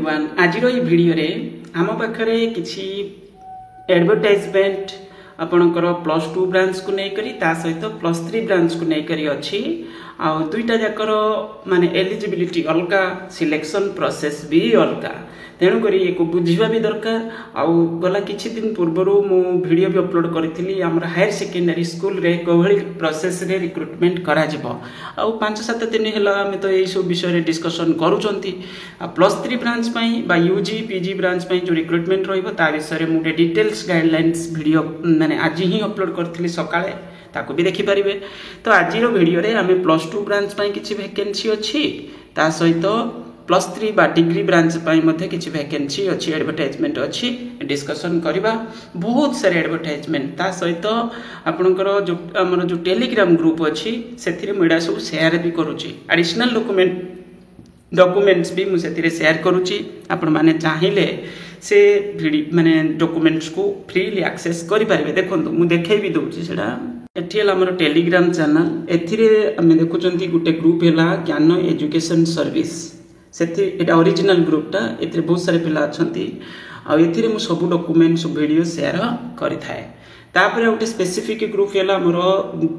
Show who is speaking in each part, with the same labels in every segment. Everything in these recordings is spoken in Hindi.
Speaker 1: एवरीवन आज भिडियो रे आम पाखरे किछि एडवर्टाइजमेंट आपणकर +2 ब्रांच को लेकर सहित +3 ब्रांच को लेकर अच्छी आ दुईटा जाकर माने एलिजिबिलिटी अलग सिलेक्शन प्रोसेस भी अलग तेणुक एक बुझा भी दरकार आउ गला किछि दिन पूर्वर मु वीडियो भी अपलोड करी हायर सेकेंडरी स्कूल रे कोभली प्रोसेस रे रिक्रुटमेंट करा जिवो आउ 5-7 दिन हैला हम तो यही सब विषय रे डिस्कशन करूचंती +3 ब्रांच पई बा यूजी पीजी ब्रांच पई जो रिक्रुटमेंट रहइबो ता विषय रे मु डिटेल्स गाइडलाइंस वीडियो माने आज ही अपलोड करथिली सकाळे ताको भी देखि परिबे। तो आज रो वीडियो रे हमें +2 ब्रांच पई किछि वैकेंसी अछि ता सहित +3 बा डिग्री ब्रांच पई मध्ये किछि वैकेंसी अछि एडवर्टाइजमेंट अछि डिस्कशन करबा बहुत सारे एडवर्टाइजमेंट ता सहित आपनकर जो हमर जो टेलीग्राम ग्रुप अछि सेथिरे मेडा सब शेयर भी करूची एडिशनल डॉक्यूमेंट्स भी मु सेथिरे शेयर करूची आपण माने चाहिले से माने डॉक्यूमेंट्स को फ्रीली एक्सेस करि परिबे। देखंतु मु देखै भी दउची सेडा एथिएल हमर टेलीग्राम चैनल एथिरे हमें देखुचंती गुटे ग्रुप हैला ज्ञान एजुकेशन सर्विस सेथि एटा ओरिजिनल ग्रुपटा एथिरे बहुत सारे पिला अछंती आ एथिरे मु सब डॉक्यूमेंट्स वीडियो शेयर करि थाए। तापर गोटे स्पेसिफिक ग्रुप है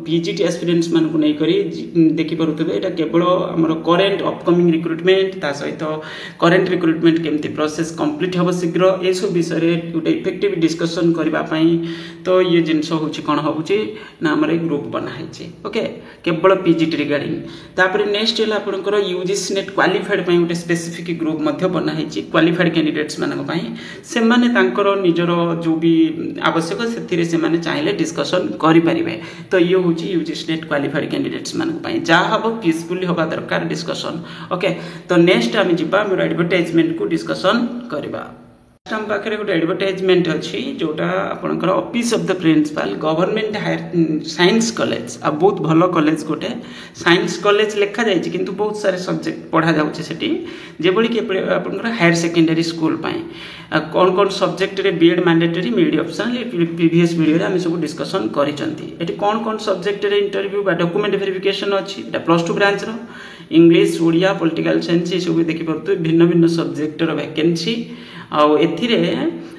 Speaker 1: पीजीटी एस्पिरेंट्स मान को नहीं देखी पारे यहाँ केवल आमर करेन्ट अपकमिंग रिक्रुटमेंट ता सहित करेन्ट रिक्रुटमेंट केमती प्रोसेस कंप्लीट हम शीघ्र ये सब विषय गोटे इफेक्टिव डिस्कसन करने तो ये जिनस हूँ कौन हो आमर ग्रुप बनाई ओके केवल पीजीटी रिगार्डिंग तापर नेक्स्ट है आपंकर यूजीसी नेट क्वालिफाइड गोटे स्पेसिफिक ग्रुप बनाई क्वालिफाइड कैंडिडेट्स मानक निजर जो भी आवश्यक से माने चाहिले डिस्कशन करि परिबे। तो ये हूँ यूजीसी नेट क्वालिफाइड कैंडिडेट्स मानक पई जा हबो पीसफुली होबा दरकार डिस्कशन ओके। तो नेक्स्ट आम जिबा मोर एडवर्टाइजमेंट को डिस्कशन करबा। हम पाखे गोटे एडवर्टाइजमेंट अच्छी जोटा आपंकर office of the principal government higher science college आ बहुत भल कॉलेज गोटे साइंस कॉलेज लिखा जाए किंतु बहुत सारे सब्जेक्ट पढ़ा जाउछे सेठी जेबोली कि आपंकर हायर सेकेंडरी स्कूल पाए कौन कौन सब्जेक्ट रे B Ed mandatory media optional previous video रे हम सब डिस्कशन करिसंती एठी कौन कौन सब्जेक्ट रे इंटरव्यू बा डॉक्यूमेंट वेरिफिकेशन अछि एटा +2 ब्रांच रो इंग्लिश ओडिया पॉलिटिकल साइंस ये सब देखि परतु भिन्न भिन्न सब्जेक्ट रो वैकेंसी आउ एथिरे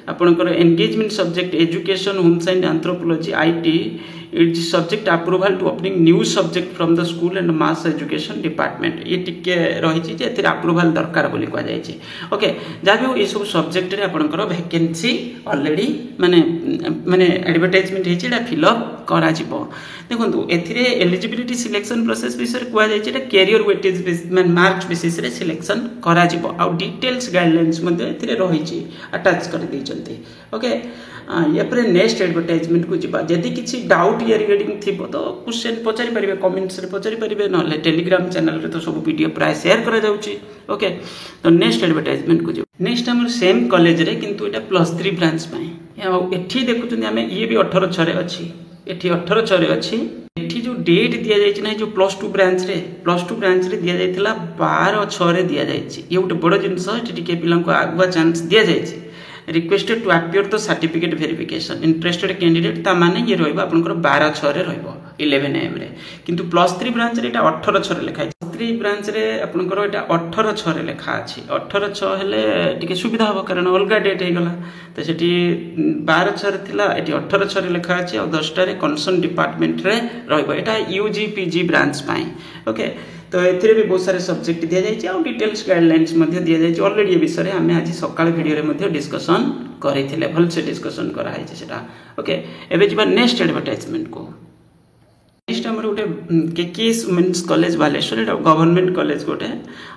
Speaker 1: आपनकर engagement subject education home science anthropology IT its subject approval to opening new subject from the school and mass education department ये टिके रही जे एथिरे अप्रूवल दरकार बोली कह जाय ओके जाबे ये सब सब्जेक्ट रे आपनकर वैकेंसी ऑलरेडी माने माने एडवर्टाइजमेंट हेछि एटा फिल अप करा जिवो। देखंतु एथिरे एलिजिबिलिटी सिलेक्शन प्रोसेस विषय कह जाय जे कैरियर वेटेज माने मार्क्स बेसिस रे सिलेक्शन करा जिवो आ डिटेल्स गाइडलाइंस मध्ये एथिरे रही अटैच कर दी ओके। या नेक्स्ट एडवर्टाइजमेंट को जीवा जदि किसी डाउट या रिगार्डिंग थी तो क्वेश्चन पचारि पारे कमेंट्स रे पचारि पारे ना टेलीग्राम चैनल रे तो सब वीडियो प्राय शेयर करा जाउची ओके। तो नेक्स्ट एडवर्टाइजमेंट को जीवा नेक्स्ट हमर सेम कॉलेज रे किंतु एटा +3 ब्रांच पई एठी देखुचनी हमें ये भी 18/6 रे अछि एठी 18/6 रे अछि एठी जो डेट दिया जाय ना जो +2 ब्रांच रे दिया जायतिला 12/6 रे दिया जायछि ये गोटे बड़ जिंस एठी टिके पिलां को आगुआ चांस दिया जायछि requested to appear the certificate verification interested candidate ता माने ये रहइबा आपनकर 12/6 रे रहइबो 11 AM रे किंतु +3 ब्रांच रे एटा 18/6 रे लिखा है 3 ब्रांच रे आपनकर एटा 18/6 रे लिखा अछि 18/6 हेले टिके सुविधा हो कारण अलगा डेट हे गला तो सेठी 12/6 रे थिला एटी 18/6 रे लिखा अछि और 10टा रे कंसर्न डिपार्टमेंट रे रहइबो एटा यूजी पीजी ब्रांच पाई ओके। तो एथिरे भी बहुत सारे सब्जेक्ट दिया जायछि और डिटेल्स गाइडलाइंस मध्ये दिया जायछि ऑलरेडी ये विषय हमें आज सकाळ वीडियो रे मध्ये डिस्कशन करिथिले भल से डिस्कशन करा है सेटा ओके। एबे जिबा नेक्स्ट एडवर्टाइजमेंट को नेक्स्ट हमर गोटे केकेएस वुमेन्स कॉलेज बालेश्वर एटा गवर्नमेंट कॉलेज गोटे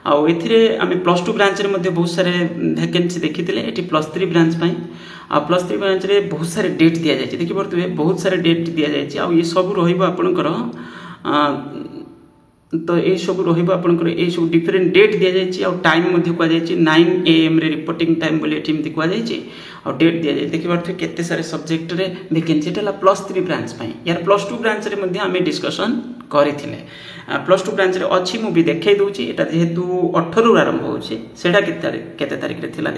Speaker 1: आ एथिरे हमें +2 ब्रांच रे मध्ये बहुत सारे वैकेंसी देखिथिले एटी +3 ब्रांच पई आ +3 ब्रांच रे बहुत सारे डेट दिया जायछि देखि परतु बहुत सारे डेट दिया जायछि आ ये सब रहिबो आपनकर तो ये सब रहिबो आपनकर ये सब डिफरेंट डेट दिया जायछि और टाइम मध्ये कह जायछि 9 AM रे रिपोर्टिंग टाइम बोली एठी कह जायछि और डेट दिया जाय देखि परतु केते सारे सब्जेक्ट रे वैकेंसी एटा +3 ब्रांच पई यार +2 ब्रांच रे मध्ये हमें डिस्कशन करिथिले +2 ब्रांच रे अछि मूवी देखै दउछि एटा जेहेतु 18 रु आरंभ होछि सेटा केते तारिख रे थिला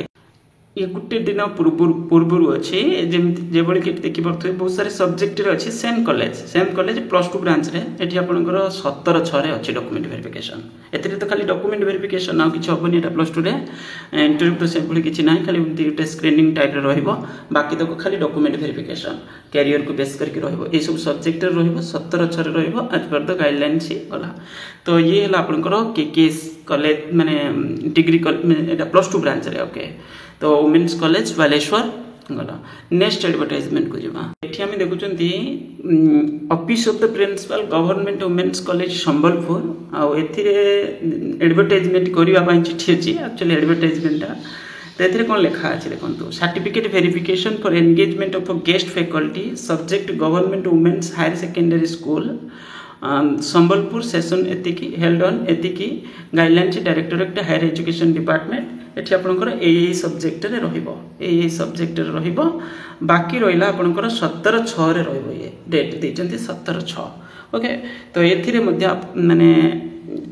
Speaker 1: ये गोटे दिन पूर्व अच्छे जमी कि देखिपे बहुत सारे सब्जेक्ट अच्छे same college plus two branch ये आपंकर 17/6 अच्छे डॉक्यूमेंट वेरिफिकेशन ए तो खाली डॉक्यूमेंट वेरिफिकेशन आ कि हेनी ये प्लस टू इंटरव्यू तो से किसी ना खाली गोटे स्क्रीनिंग टाइप बाकी तक खाली डॉक्यूमेंट वेरिफिकेशन कैरियर को बेस करके ये सब सब्जेक्ट 17/6 आज पर द गाइडलाइंस गला तो ये है आपंकर के कॉलेज माने degree plus two branch okay तो वुमेन्स कॉलेज बालेश्वर गला नेक्स्ट एडवर्टाइजमेंट को जीवा एठी हम देखुचंती office of the principal government women's college Sambalpur आ एथिरे एडवर्टाइजमेंट करिवा पई चिठी अछि एक्चुअली एडवर्टाइजमेंट तो एथिरे कोन लिखा अछि देखंतु certificate verification for engagement of guest faculty subject government women's higher secondary school Sambalpur session एतिकी हेल्ड ऑन एतिकी guidelines directorate higher education department एठी आपनकर ए सब्जेक्ट रे रहिबो ए सब्जेक्ट रे रहिबो बाकी रहिला आपनकर 17/6 रे रहिबो ये डेट देचंती 17/6 ओके तो एथिरे मध्य माने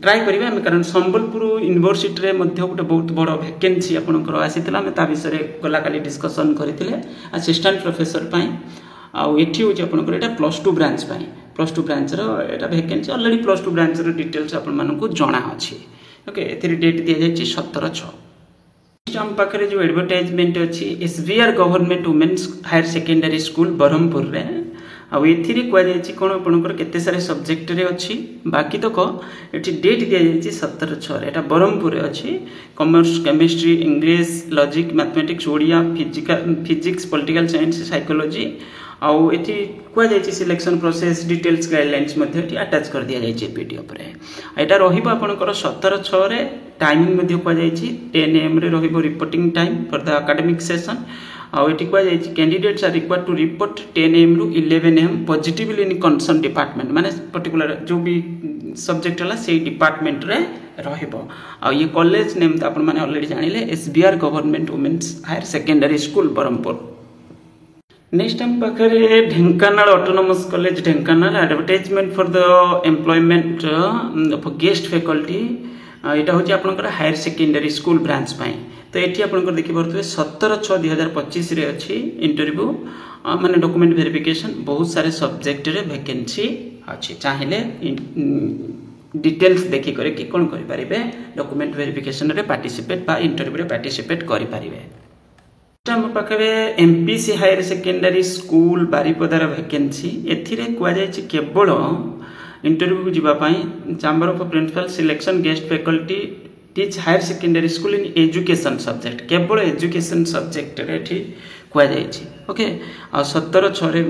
Speaker 1: ट्राई करिवे हम कारण संबलपुर यूनिवर्सिटी रे मध्य गोटे बहुत बड़ वैकेंसी आपनकर आसीतला हम ता विषय रे गला काली डिस्कशन करथिले असिस्टेंट प्रोफेसर पई आ एठी होची आपनकर एटा प्लस 2 ब्रांच पई प्लस 2 ब्रांच रो एटा वैकेंसी ऑलरेडी प्लस 2 ब्रांच रो डिटेल्स आपन मानकु जणा अछि ओके एथिरे डेट दिया जायछि 17/6 हम पाखरे जो एडवर्टाइजमेंट अच्छी SBR government women's higher secondary school Brahmapur रे आउ एथिरे कुआ जायछि कोन आपनकर केते सारे सब्जेक्ट रे अछि बाकी तक एठी डेट दिया जायछि 17/6 रे एटा ब्रह्मपुर रे अछि commerce chemistry English logic mathematics Odia physics political science psychology आउ एठी कुआ जायछि सिलेक्शन प्रोसेस डिटेल्स गाइडलाइंस मध्ये एठी अटैच कर दिया जायछि पीडीएफ रे एटा रहिबो आपनकर 17/6 रे टाइमिंग मध्ये कुआ जायछि 10 am रे रहिबो reporting time for the academic session आउ एठी कुआ जायछि candidates are required to report 10 am रु 11 am positively in concern department माने पर्टिकुलर जो भी सब्जेक्ट हला सेही डिपार्टमेंट रे रहिबो आ ये कॉलेज नेम त आपन माने ऑलरेडी जानिले SBR government women's higher secondary school Brahmapur next हम पाखरे Dhenkanal autonomous college Dhenkanal advertisement for the employment of guest faculty यहाँ हूँ आपंकर हायर सेकेंडरी स्कूल ब्रांच पाई तो ये आपंकर देखिपे 17/6/2025 रे अच्छी इंटरव्यू माने डॉक्यूमेंट वेरिफिकेशन बहुत सारे सब्जेक्ट रे वैकेंसी अच्छी चाहिए डिटेल्स देखी करे कि कौन करें डॉक्यूमेंट वेरिफिकेशन रे पार्टिसिपेट बा इंटरव्यू रे पार्टिसिपेट करें आम पाखे एमपीसी हायर सेकेंडरी स्कूल बारिपदार वैकेंसी एथिरे कुआ जायछि केवल इंटरव्यू को जावाई chamber of principal selection guest faculty teach higher secondary school in education subject केवल एजुकेशन सब्जेक्ट रे कुआ जायछि ओके आ 17/6 रे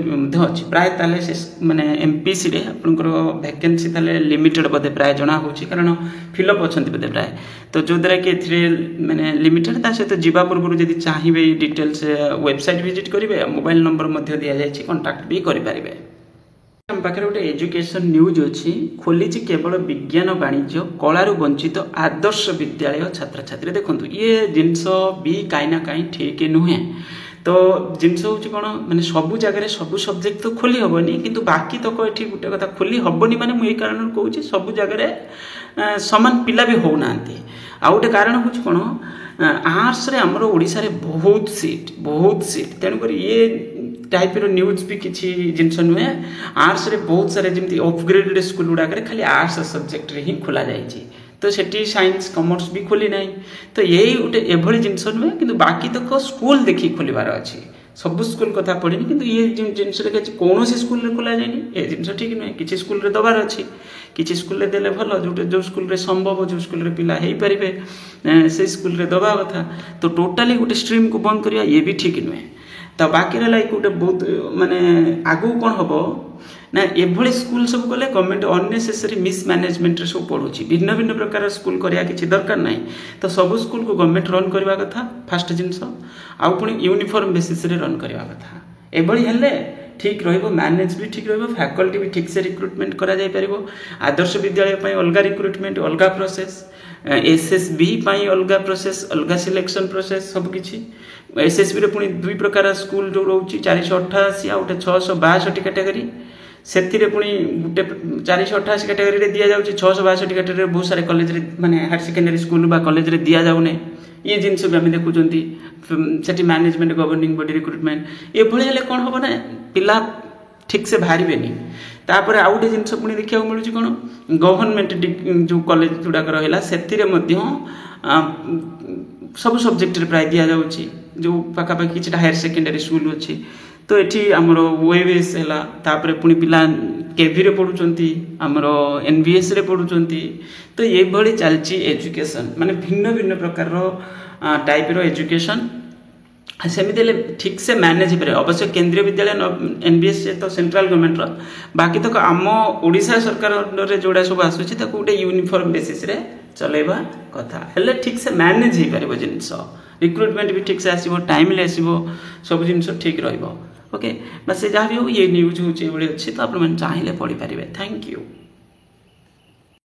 Speaker 1: अछि प्राय ताले माने एमपीसी रे आपनकर वैकेंसी ताले लिमिटेड बदे प्राय जणा होछि कारण फिलअप अछंती बदे प्राय तो जो द्वारा कि एथिरे माने लिमिटेड ता सहित जीवा पूर्व जदि चाहिबे डिटेल्स वेबसाइट विजिट करिवे मोबाइल नंबर मध्ये दिया जायछि कांटेक्ट भी करि पारिबे हम पाखे गोटे एजुकेशन न्यूज अच्छी खोली केवल विज्ञान वाणिज्य कलारू वंचित आदर्श विद्यालय छात्र छात्री देखो ये जिनस भी कहीं ना कहीं ठीक नुहे तो जिनस हूँ कौन मैंने सबू जगह सबू सब्जेक्ट तो खोली हेनी कि बाकी तक ये गोटे कथा खोली हेनी माने मुझे कारण कहूँ सबू जगह सामान पिला भी होना आ गोटे कारण हूँ कौन आर्ट्स रे हमरो ओडिसा रे बहुत सीट तेणुक ये टाइप रो न्यूज भी किसी जिनस नुहे आर्ट्स रे बहुत सारे जमी अपग्रेडेड स्कूल गुड़ाक खाली आर्ट्स सब्जेक्ट रे ही खोला जाइए तो सेठी साइंस कॉमर्स भी खोली ना तो यही गोटे एभली जिनस नुहे कि बाकी तक स्कूल देखी खोलिबार अच्छी सब स्कूल कथा पढ़ी कि ये जिनस कौन स्कूल रे खोला जाए ये जिनस ठीक नुहे किसी स्कूल रे दबार अच्छी किसी स्कूल रे देले भल जो स्कूल रे संभव जो स्कूल रे पिला हो पारे से स्कूल रे दबा कथा तो टोटाली गोटे स्ट्रीम को बंद करिया ये भी ठीक नुहे तो बाकी रहा गोटे बहुत माने आगू कौन हम ना एभली स्कूल सब कले गवर्नमेंट अननेसेसरी मिसमैनेजमेंट रे सब पड़ुछि भिन्न भिन्न प्रकार स्कूल करिया किछि दरकार नाही तो सब स्कूल को गवर्नमेंट रन करबा कथा फास्ट जिनस आउ पुणी यूनिफॉर्म बेसिस रे रन करबा कथा एभली हेले ठीक रहिबो मैनेज भी ठीक रहिबो फैकल्टी भी ठीक से रिक्रुटमेंट करा जाय परिबो आदर्श विद्यालय पई अलगा रिक्रुटमेंट अलगा प्रोसेस एसएसबी पई अलगा प्रोसेस अलगा सिलेक्शन प्रोसेस सब किछि एसएसबी रे पुणी दुई प्रकार स्कूल जो रोची 488 आ उठे 662 कैटेगरी सेथिरे पुणी गुटे 488 कैटेगरी रे दिया जाउची 662 कैटेगरी रे बहुत सारे कॉलेज रे माने हायर सेकेंडरी स्कूल बा कॉलेज रे दिया जाउने ये जिनस भी आम देखुंट से मैनेजमेंट गवर्निंग बॉडी रिक्रुटमेंट ये हेल्ले कौन हम ना पिला ठीक से बाहर तापर आउ गए जिन पुणी देखा मिलूँ कौन गवर्नमेंट जो कॉलेज गुड़ाक रहा से सब सब्जेक्ट प्राय दि जाऊँगी जो पाखापाखि किसी हायर सेकेंडरी स्कूल अच्छी तो ये आमर ओएबीएस है पुणी पिला केवी पढ़ुंट आमर एनबीएस रे पढ़ुंट तो ये चलती एजुकेशन माने भिन्न भिन्न प्रकार टाइप रो एजुकेशन सेमती ठीक से मैनेज हो पारे अवश्य केंद्रीय विद्यालय एनबीएस तो सेंट्रल गवर्नमेंट बाकी तक आम ओडिशा सरकार जोड़ा सब आसूँ गोटे यूनिफॉर्म बेसिस रे चलेबा कथा हेल्ले ठीक से मैनेज हो पार जिनस रिक्रुटमेंट भी ठीक से आसो टाइम आसो सब जिन ठीक रही ओके बस जहाँ भी हो ये न्यूज हूँ अच्छी तो आप चाहिए पढ़ी पारे थैंक यू।